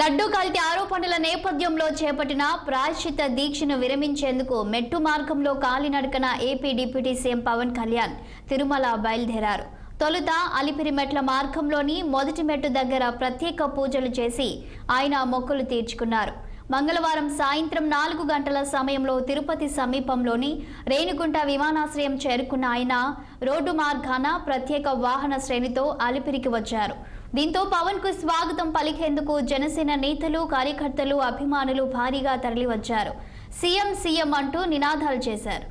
లడ్డూ కల్తీ ఆరోపణల నేపథ్యంలో చేపట్టిన ప్రాయశ్చిత్త దీక్షను విరమించేందుకు మెట్టు మార్గంలో కాలినడకన AP deputy CM Pawan Kalyan Tirumala బయలుదేరారు. తొలుత అలిపిరి మెట్ల మార్గంలోని మొదటి మెట్టు దగ్గర ప్రత్యేక పూజలు చేసి ఆయన మొక్కులు తీర్చుకున్నారు. మంగళవారం సాయంత్రం 4 గంటల సమయంలో తిరుపతి సమీపంలోని రేణిగుంట విమానాశ్రయం చేరుకున్న ఆయన రోడ్డు మార్గాన ప్రత్యేక వాహన శ్రేణితో అలిపిరికి వచ్చారు. దీంతో పవన్ కు స్వాగతం పలికేందుకు జనసేన నేతలు, కార్యకర్తలు, అభిమానులు భారీగా తరలివచ్చారు. సీఎం సీఎం అంటూ నినాదాలు చేశారు.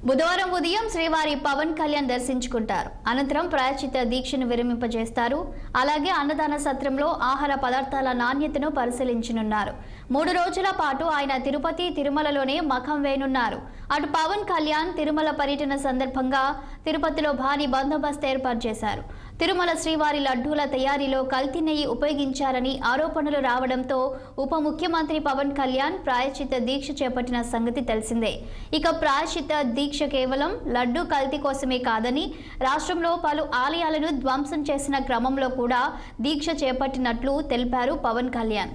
బుధవారం ఉదయం శ్రీవారి పవన్ కళ్యాణ్ దర్శించుకుంటారు. అనంతరం ప్రాయశ్చిత్త దీక్షను విరమింపజేస్తారు. అలాగే అన్నదాన సత్రంలో ఆహార పదార్థాల నాణ్యతను పరిశీలించనున్నారు. 3 రోజుల పాటు ఆయన తిరుపతి, తిరుమలలోనే మఖం వేయనున్నారు. అటు పవన్ కళ్యాణ్ తిరుమల పర్యటన సందర్భంగా తిరుపతిలో భారీ బందోబస్తు ఏర్పాటు చేశారు. తిరుమల శ్రీవారి లడ్డూల తయారీలో కల్తీ నెయ్యి ఉపయోగించారని ఆరోపణలు రావడంతో ఉప ముఖ్యమంత్రి పవన్ కళ్యాణ్ ప్రాయశ్చిత్త దీక్ష చేపట్టిన సంగతి తెలిసిందే. ఇక ప్రాయశ్చిత్త దీక్ష కేవలం లడ్డూ కల్తీ కోసమే కాదని రాష్ట్రంలో పలు ఆలయాలను ధ్వంసం చేసిన క్రమంలో కూడా దీక్ష చేపట్టినట్లు తెలిపారు పవన్ కళ్యాణ్.